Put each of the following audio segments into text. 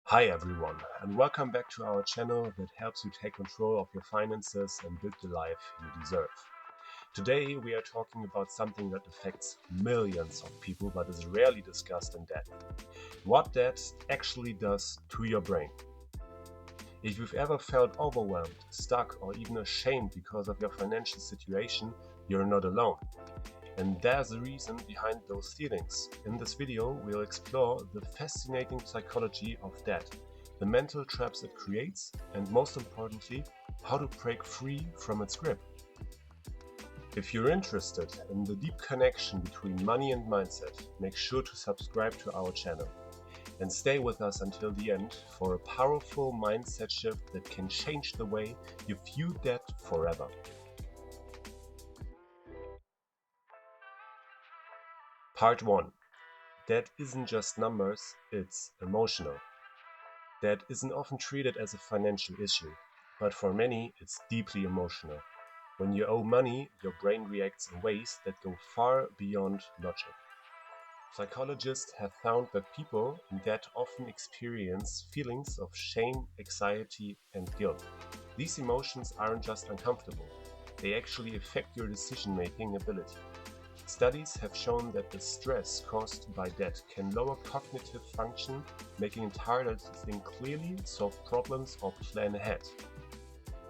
Hi everyone, and welcome back to our channel that helps you take control of your finances and build the life you deserve. Today we are talking about something that affects millions of people but is rarely discussed in depth. What debt actually does to your brain. If you've ever felt overwhelmed, stuck, or even ashamed because of your financial situation, you're not alone. And there's a reason behind those feelings. In this video, we'll explore the fascinating psychology of debt, the mental traps it creates, and most importantly, how to break free from its grip. If you're interested in the deep connection between money and mindset, make sure to subscribe to our channel. And stay with us until the end for a powerful mindset shift that can change the way you view debt forever. Part 1. Debt isn't just numbers, it's emotional. Debt isn't often treated as a financial issue, but for many it's deeply emotional. When you owe money, your brain reacts in ways that go far beyond logic. Psychologists have found that people in debt often experience feelings of shame, anxiety, and guilt. These emotions aren't just uncomfortable, they actually affect your decision-making ability. Studies have shown that the stress caused by debt can lower cognitive function, making it harder to think clearly, solve problems, or plan ahead.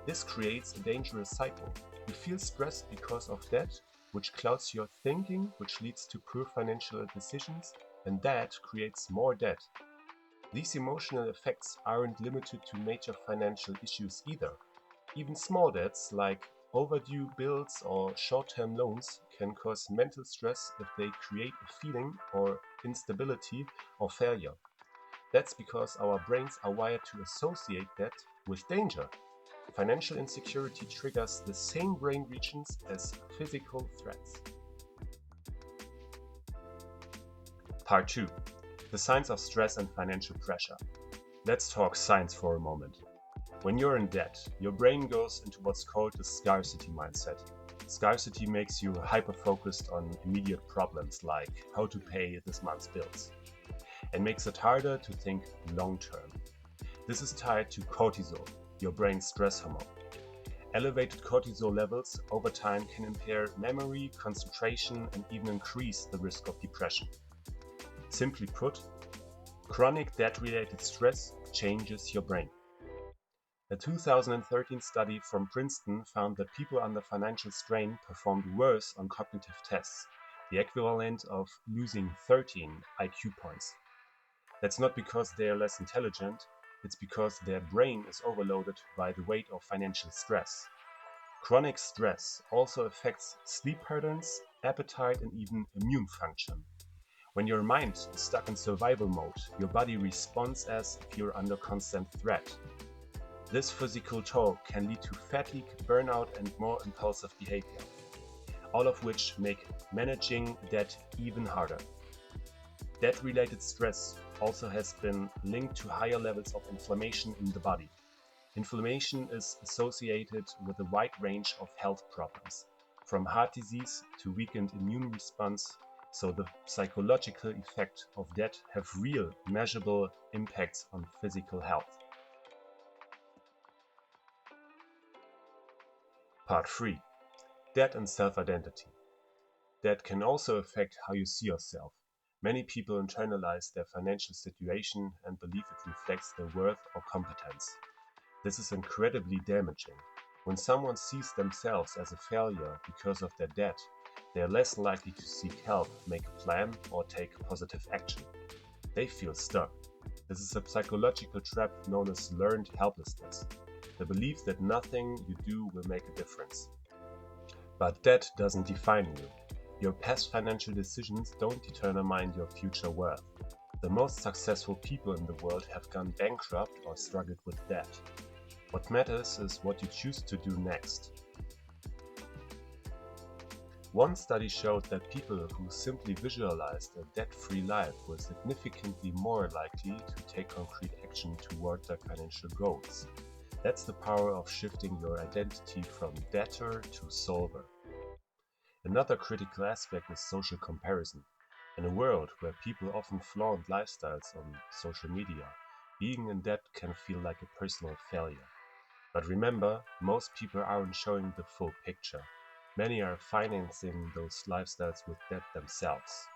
This creates a dangerous cycle. You feel stressed because of debt, which clouds your thinking, which leads to poor financial decisions, and that creates more debt. These emotional effects aren't limited to major financial issues either. Even small debts like overdue bills or short-term loans can cause mental stress if they create a feeling or instability or failure. That's because our brains are wired to associate debt with danger. Financial insecurity triggers the same brain regions as physical threats. Part 2. The signs of stress and financial pressure. Let's talk science for a moment. When you're in debt, your brain goes into what's called the scarcity mindset. Scarcity makes you hyper-focused on immediate problems like how to pay this month's bills, and makes it harder to think long-term. This is tied to cortisol, your brain's stress hormone. Elevated cortisol levels over time can impair memory, concentration, and even increase the risk of depression. Simply put, chronic debt-related stress changes your brain. A 2013 study from Princeton found that people under financial strain performed worse on cognitive tests, the equivalent of losing 13 IQ points. That's not because they are less intelligent, it's because their brain is overloaded by the weight of financial stress. Chronic stress also affects sleep patterns, appetite, and even immune function. When your mind is stuck in survival mode, your body responds as if you're under constant threat. This physical toll can lead to fatigue, burnout, and more impulsive behavior, all of which make managing debt even harder. Debt-related stress also has been linked to higher levels of inflammation in the body. Inflammation is associated with a wide range of health problems, from heart disease to weakened immune response, so the psychological effect of debt have real, measurable impacts on physical health. Part 3. Debt and self-identity. Debt can also affect how you see yourself. Many people internalize their financial situation and believe it reflects their worth or competence. This is incredibly damaging. When someone sees themselves as a failure because of their debt, they are less likely to seek help, make a plan, or take positive action. They feel stuck. This is a psychological trap known as learned helplessness, the belief that nothing you do will make a difference. But debt doesn't define you. Your past financial decisions don't determine your future worth. The most successful people in the world have gone bankrupt or struggled with debt. What matters is what you choose to do next. One study showed that people who simply visualized a debt-free life were significantly more likely to take concrete action toward their financial goals. That's the power of shifting your identity from debtor to solver. Another critical aspect is social comparison. In a world where people often flaunt lifestyles on social media, Being in debt can feel like a personal failure. But remember, most people aren't showing the full picture. Many are financing those lifestyles with debt themselves.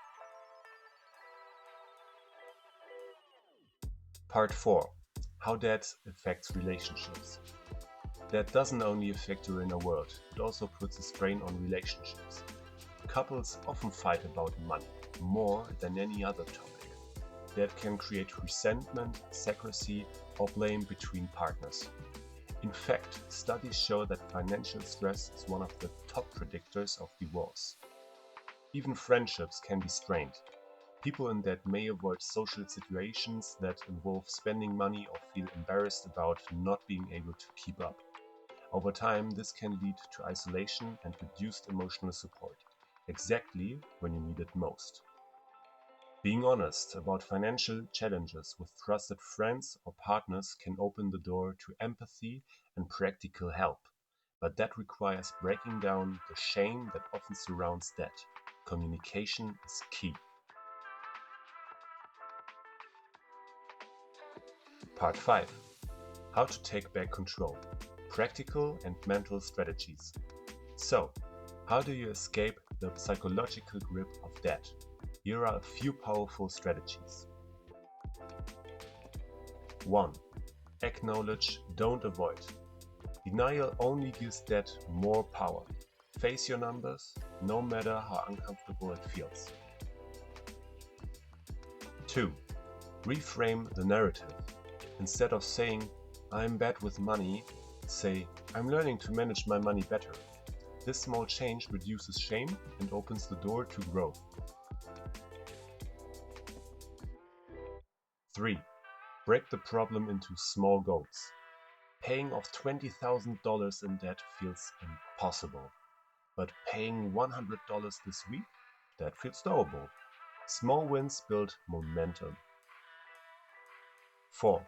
Part 4. How debt affects relationships. Debt doesn't only affect your inner world, it also puts a strain on relationships. Couples often fight about money, more than any other topic. Debt can create resentment, secrecy, or blame between partners. In fact, studies show that financial stress is one of the top predictors of divorce. Even friendships can be strained. People in debt may avoid social situations that involve spending money or feel embarrassed about not being able to keep up. Over time, this can lead to isolation and reduced emotional support, exactly when you need it most. Being honest about financial challenges with trusted friends or partners can open the door to empathy and practical help, but that requires breaking down the shame that often surrounds debt. Communication is key. Part 5. How to take back control. Practical and mental strategies. So, how do you escape the psychological grip of debt? Here are a few powerful strategies. 1. Acknowledge, don't avoid. Denial only gives debt more power. Face your numbers, no matter how uncomfortable it feels. 2. Reframe the narrative. Instead of saying, I'm bad with money, say, I'm learning to manage my money better. This small change reduces shame and opens the door to growth. 3. Break the problem into small goals. Paying off $20,000 in debt feels impossible, but paying $100 this week, that feels doable. Small wins build momentum. 4.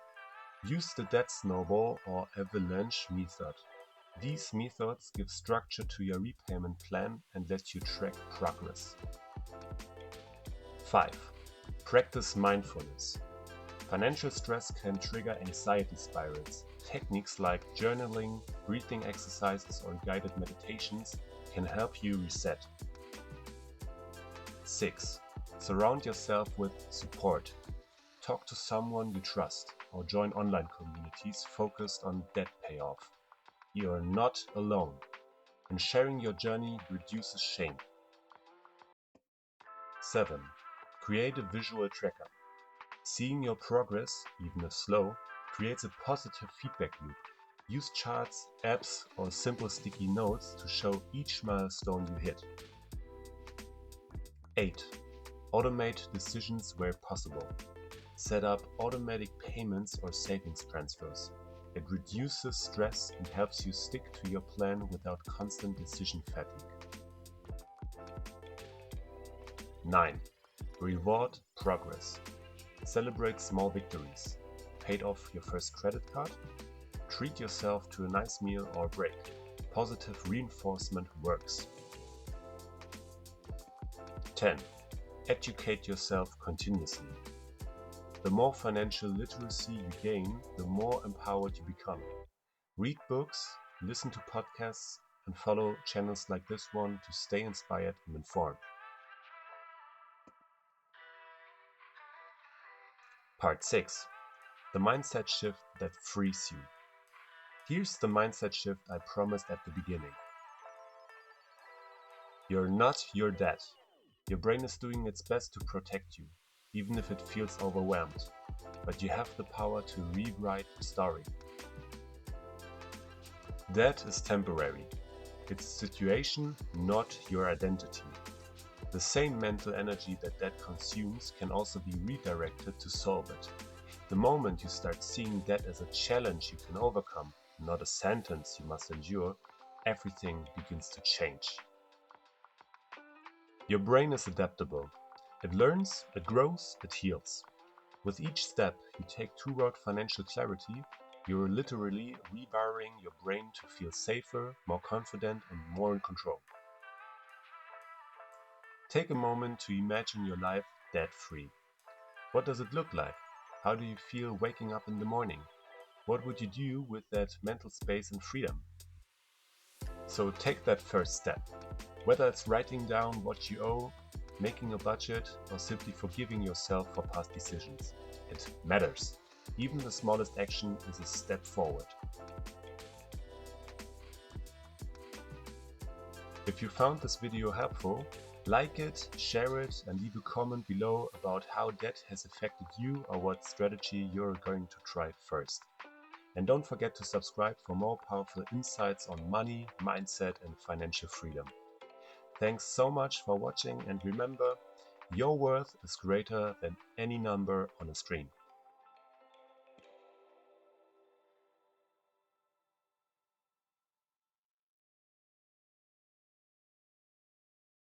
Use the debt snowball or avalanche method. These methods give structure to your repayment plan and let you track progress. 5. Practice mindfulness. Financial stress can trigger anxiety spirals. Techniques like journaling, breathing exercises, or guided meditations can help you reset. 6. Surround yourself with support. Talk to someone you trust or join online communities focused on debt payoff. You are not alone, and sharing your journey reduces shame. 7. Create a visual tracker. Seeing your progress, even if slow, creates a positive feedback loop. Use charts, apps, or simple sticky notes to show each milestone you hit. 8. Automate decisions where possible. Set up automatic payments or savings transfers. It reduces stress and helps you stick to your plan without constant decision fatigue. 9. Reward progress. Celebrate small victories. Paid off your first credit card? Treat yourself to a nice meal or break. Positive reinforcement works. 10. Educate yourself continuously. The more financial literacy you gain, the more empowered you become. Read books, listen to podcasts, and follow channels like this one to stay inspired and informed. Part 6. The mindset shift that frees you. Here's the mindset shift I promised at the beginning. You're not your debt. Your brain is doing its best to protect you, even if it feels overwhelmed. But you have the power to rewrite the story. Debt is temporary. It's a situation, not your identity. The same mental energy that debt consumes can also be redirected to solve it. The moment you start seeing debt as a challenge you can overcome, not a sentence you must endure, everything begins to change. Your brain is adaptable. It learns, it grows, it heals. With each step you take toward financial clarity, you're literally rewiring your brain to feel safer, more confident, and more in control. Take a moment to imagine your life debt-free. What does it look like? How do you feel waking up in the morning? What would you do with that mental space and freedom? So take that first step. Whether it's writing down what you owe, making a budget, or simply forgiving yourself for past decisions. It matters. Even the smallest action is a step forward. If you found this video helpful, like it, share it, and leave a comment below about how debt has affected you or what strategy you're going to try first. And don't forget to subscribe for more powerful insights on money, mindset, and financial freedom. Thanks so much for watching, and remember, your worth is greater than any number on a screen.